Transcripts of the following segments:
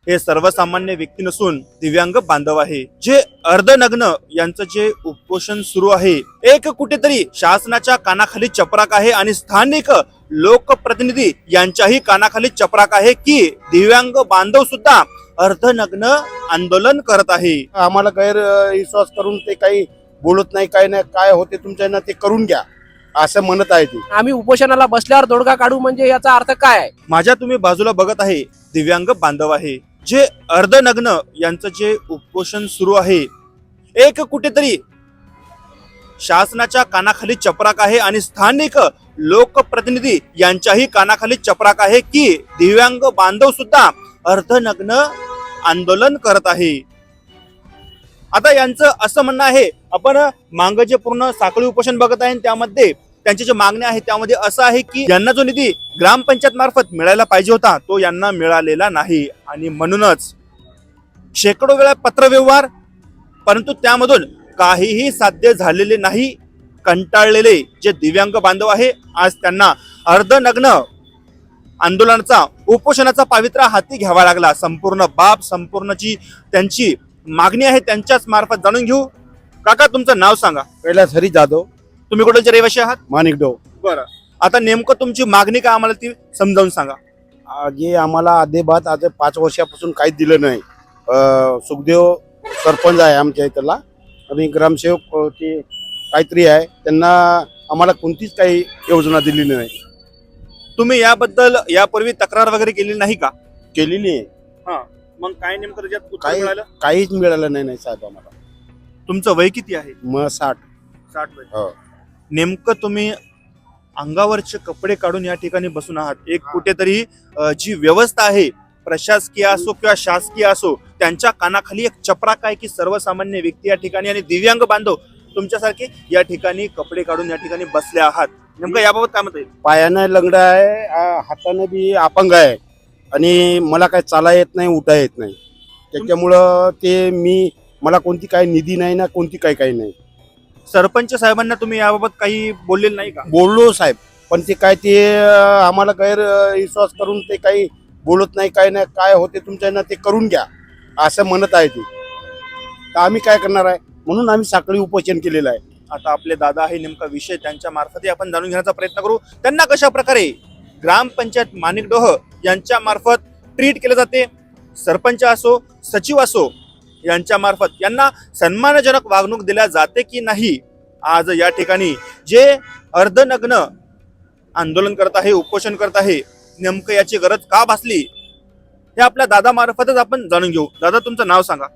हे सर्वसामान्य व्यक्ती नसून दिव्यांग बांधव आहे, जे अर्धनग्न यांचं जे उपोषण सुरू आहे. एक कुठेतरी शासनाच्या कानाखाली चपराक आहे आणि स्थानिक लोकप्रतिनिधी यांच्याही कानाखाली चपराक आहे की दिव्यांग बांधव सुद्धा अर्धनग्न आंदोलन करत आहे. आम्हाला गैरविश्वास करून ते काही बोलत नाही, काही नाही, काय होते तुमच्या ते करून घ्या असं म्हणत आहे ते. आम्ही उपोषणाला बसल्यावर तोडगा काढू म्हणजे याचा अर्थ काय आहे? माझ्या तुम्ही बाजूला बघत आहे दिव्यांग बांधव आहे, जे अर्धनग्न यांचं जे उपोषण सुरू आहे. एक कुठेतरी शासनाच्या कानाखाली चपराक आहे आणि स्थानिक लोकप्रतिनिधी यांच्याही कानाखाली चपराक आहे की दिव्यांग बांधव सुद्धा अर्धनग्न आंदोलन करत आहे. आता यांचं असं म्हणणं आहे, आपण मांग जे पूर्ण साखळी उपोषण बघत आहे त्यामध्ये त्यांची जे मागण्या आहे त्यामध्ये असं आहे की यांना जो निधी ग्रामपंचायत मार्फत मिळायला पाहिजे होता तो यांना मिळालेला नाही आणि म्हणूनच शेकडो वेळा पत्रव्यवहार, परंतु त्यामधून काहीही साध्य झालेले नाही. कंटाळलेले जे दिव्यांग बांधव आहे आज त्यांना अर्धनग्न आंदोलनाचा उपोषणाचा पावित्रा हाती घ्यावा लागला. संपूर्ण बाब संपूर्णची त्यांची मागणी आहे त्यांच्याच मार्फत जाणून घेऊ. काका तुमचं नाव सांगा. कैलास हरी जाधव, तुम्ही कुठलचे रहिवासी आहात? माणिकडो. बरं, आता नेमकं तुमची मागणी काय आम्हाला ती समजावून सांगा. जे आम्हाला आधेबात आज 5 वर्षापासून काहीच दिलं नाही. सुखदेव सरपंच आहे आमच्या इथला आणि ग्रामसेवक ते काहीतरी आहे, त्यांना आम्हाला कोणतीच काही योजना दिली नाही. तुम्ही याबद्दल यापूर्वी तक्रार वगैरे केली नाही का? केलेली आहे, मग काय नेमकं त्याच्यात उत्तर काही मिळालं? काहीच मिळालं नाही साहेब आम्हाला. तुमचं वय किती आहे? मग 60. 60 वय. हो. नेमकं तुम्ही अंगावरचे कपडे काढून या ठिकाणी बसून आहात. एक कुठेतरी जी व्यवस्था आहे प्रशासकीय असो किंवा शासकीय असो त्यांच्या कानाखाली एक चपराक आहे की सर्वसामान्य व्यक्ती या ठिकाणी आणि दिव्यांग बांधव तुमच्यासारखे या ठिकाणी कपडे काढून या ठिकाणी बसले आहात. नेमकं याबाबत काय म्हणता येईल? पायानं लंगडा आहे, हातानं बी अपंग आहे आणि मला काय चाला येत नाही, उठा येत नाही. त्याच्यामुळं मला कोणती काही निधी नाही ना कोणती काही नाही. सरपंच साहेबांना तुम्ही याबाबत काही बोललेलं नाही का? बोललो साहेब, पण ते आम्हाला गैरविश्वास करून ते काही बोलत नाही, काही नाही, काय होते तुमच्या ते करून घ्या असं म्हणत आहे ते. तर आम्ही काय करणार आहे, म्हणून आम्ही साखळी उपोषण केलेलं आहे. आता आपले दादा आहे नेमका विषय त्यांच्या मार्फत आपण जाणून घेण्याचा प्रयत्न करू. त्यांना कशा प्रकारे ग्रामपंचायत माणिकडोह यांच्या मार्फत ट्रीट केले जाते, सरपंच असो सचिव असो यांच्या मार्फत यांना सन्मानजनक वागणूक दिल्या जाते की नाही. आज या ठिकाणी जे अर्धनग्न आंदोलन करत आहे, उपोषण करत आहे, नेमकं याची गरज का भासली हे आपल्या दादा मार्फतच आपण जाणून घेऊ. दादा तुमचं नाव सांगा.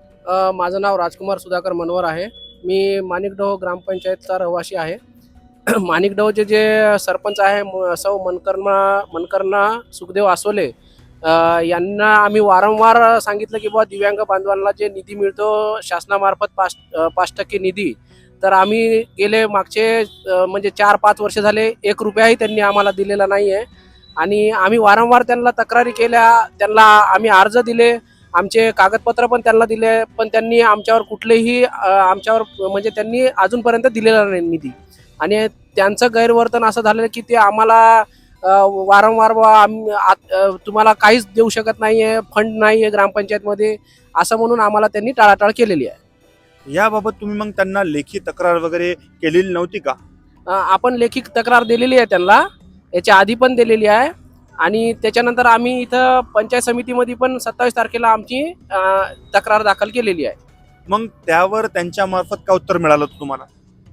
माझं नाव राजकुमार सुधाकर मनवर आहे. मी माणिकडोह ग्रामपंचायतचा रहिवासी आहे. माणिकडोहचे जे सरपंच आहे सौ मनकर्णा सुखदेव आसोले यांना आम्ही वारंवार सांगितलं की बाबा दिव्यांग बांधवांना जे निधी मिळतो शासनामार्फत 5% निधी, तर आम्ही गेले मागचे म्हणजे 4-5 वर्ष झाले 1 रुपयाही त्यांनी आम्हाला दिलेला नाही आहे. आणि आम्ही वारंवार त्यांना तक्रारी केल्या, त्यांना आम्ही अर्ज दिले, आमचे कागदपत्र पण त्यांना दिले, पण त्यांनी आमच्यावर कुठलेही म्हणजे त्यांनी अजूनपर्यंत दिलेला नाही निधी. आणि त्यांचं गैरवर्तन असं झालेलं की ते आम्हाला वारंवार तुम्हाला काहीच देऊ शकत नाहीये, फंड नाहीये ग्रामपंचायतमध्ये असं म्हणून आम्हाला त्यांनी टाळाटाळ केलेली आहे. याबाबत तुम्ही मग त्यांना लेखी तक्रार वगैरे केलेली नव्हती का? आपण लेखी तक्रार दिलेली आहे त्यांना, याच्या आधी पण दिलेली आहे. आणि त्याच्यानंतर आम्ही इथं पंचायत समितीमध्ये पण 27 तारखेला आमची तक्रार दाखल केलेली आहे. मग त्यावर त्यांच्या मार्फत काय उत्तर मिळालं होतं तुम्हाला?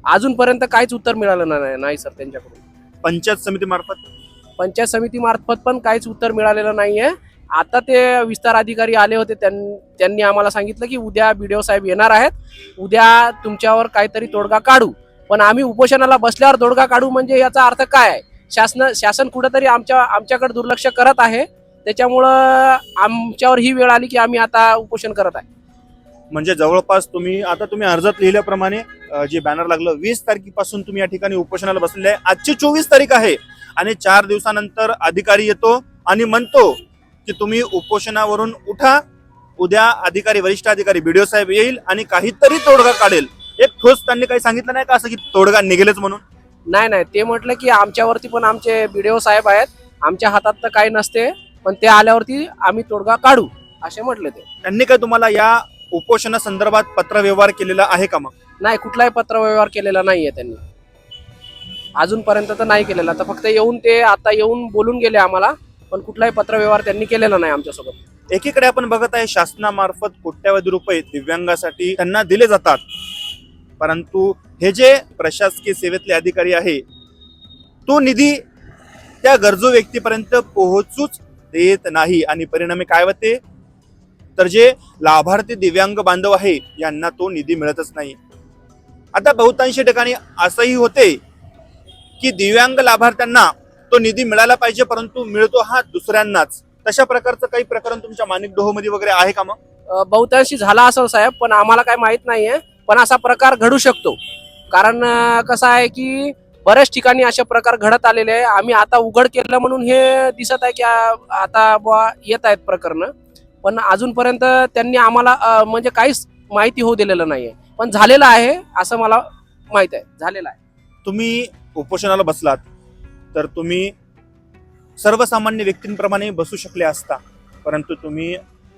अजूनपर्यंत काहीच उत्तर मिळालं नाही सर त्यांच्याकडून. पंचायत समिती मार्फत पण काहीच उत्तर मिळालेलं नाहीये. आता ते विस्तार अधिकारी आले होते, त्यांनी आम्हाला सांगितलं की उद्या BDO साहेब येणार आहेत, उद्या तुमच्यावर काहीतरी तोडगा काढू. पण आम्ही उपोषणाला बसल्यावर तोडगा काढू म्हणजे याचा अर्थ काय आहे? शासन कुठेतरी आमच्याकडे दुर्लक्ष करत आहे, त्याच्यामुळं आमच्यावर ही वेळ आली की आम्ही आता उपोषण करत आहे. म्हणजे जवळपास तुम्ही अर्जात लिहिल्याप्रमाणे जे बॅनर लागलं 20 तारखेपासून तुम्ही या ठिकाणी उपोषणाला बसलेले आहे. आजची 24 तारीख आहे आणि 4 दिवसानंतर अधिकारी येतो आणि म्हणतो की तुम्ही उपोषणावरून उठा, उद्या अधिकारी वरिष्ठ अधिकारी BDO साहेब येईल आणि काहीतरी तोडगा काढेल. एक ठोस त्यांनी काही सांगितलं नाही का असं की तोडगा निघेलच म्हणून? नाही, ते म्हटलं की आमच्यावरती पण आमचे BDO साहेब आहेत, आमच्या हातात तर काही नसते, पण ते आल्यावरती आम्ही तोडगा काढू. असे म्हटले ते. त्यांनी काय तुम्हाला या उपोषणासंदर्भात पत्रव्यवहार केलेला आहे का मग? नाही, कुठलाही पत्रव्यवहार केलेला नाहीये त्यांनी अजूनपर्यंत, तर नाही केलेला. तर फक्त आता येऊन बोलून गेले आम्हाला, पण कुठलाही पत्रव्यवहार त्यांनी केलेला नाही आमच्यासोबत. एकीकडे आपण बघत आहे शासनामार्फत कोट्यावधी रुपये दिव्यांगासाठी त्यांना दिले जातात, परंतु हे जे प्रशासकीय सेवेतले अधिकारी आहे तो निधी त्या गरजू व्यक्तीपर्यंत पोहोचूच देत नाही आणि परिणामी काय होते तर जे लाभार्थी दिव्यांग बांधव आहे यांना तो निधी मिळतच नाही. आता बहुतांशी ठिकाणी असंही होते की दिव्यांग लाभार्थ्यांना तो निधी मिळाला पाहिजे परंतु मिळतो हा दुसऱ्यांनाच. तशा प्रकारचं काही प्रकरण तुमच्या माणिकडोह मध्ये वगैरे आहे का मग? बहुतांशी झाला असेल साहेब, पण आम्हाला काय माहित नाहीये. पण असा प्रकार घडू शकतो, कारण कसं आहे की बऱ्याच ठिकाणी असे प्रकार घडत आलेले आहे. आम्ही आता उघड केलं म्हणून हे दिसत आहे की आता बुवा येत आहेत प्रकरण, पण अजूनपर्यंत त्यांनी आम्हाला म्हणजे काहीच माहिती होऊ दिलेलं नाहीये. पण झालेलं आहे असं मला माहित आहे, झालेलं आहे. तुम्ही उपोषणाला बसलात तर तुम्ही सर्वसामान्य व्यक्तींप्रमाणे बसू शकले असता, परंतु तुम्ही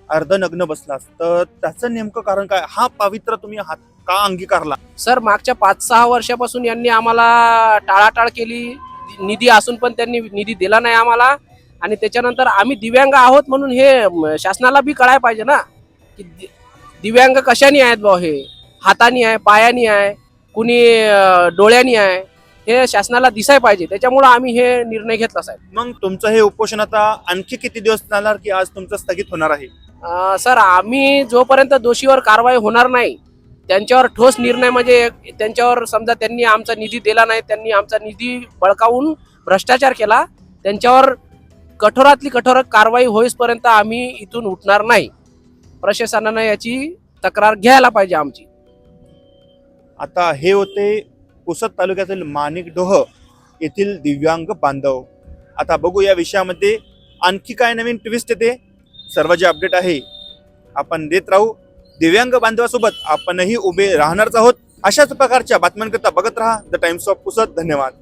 अर्धनग्न बसलात, तर त्याचं नेमकं कारण काय? हा पवित्र तुम्ही हात का अंगीकारला? सर, मागच्या 5-6 वर्षापासून यांनी आम्हाला टाळाटाळ केली. निधी असून पण त्यांनी निधी दिला नाही आम्हाला. आणि त्याच्यानंतर आम्ही दिव्यांग आहोत म्हणून हे शासनाला बी कळायला पाहिजे ना की दिव्यांग कशाने आहेत बा. हे हातानी आहे, पायानी आहे, कुणी डोळ्यानी आहे, हे शासनाला दिसाय पाहिजे. त्याच्यामुळे आम्ही हे निर्णय घेतला साहेब. मग तुमचं हे उपोषण आता आणखी किती दिवस चालणार की आज तुमचं स्थगित होणार आहे? सर, आम्ही जोपर्यंत दोषीवर कारवाई होणार नाही, त्यांच्यावर ठोस निर्णय म्हणजे त्यांच्यावर समजा त्यांनी आमचा निधी दिला नाही, त्यांनी आमचा निधी बळकावून भ्रष्टाचार केला, त्यांच्यावर कठोरातली कठोर कारवाई होईपर्यंत आम्ही इथून उठणार नाही. प्रशासनानं याची तक्रार घ्यायला पाहिजे आमची. आता हे होते पुसद तालुक्यातील माणिकडोह येथील दिव्यांग बांधव. आता बघू या विषयामध्ये आणखी काय नवीन ट्विस्ट येते. सर्व जे अपडेट आहे आपण देत राहू. दिव्यांग बांधवासोबत आपणही उभे राहणारच आहोत. अशाच प्रकारच्या बातम्यांकरता बघत राहा द टाइम्स ऑफ पुसद. धन्यवाद.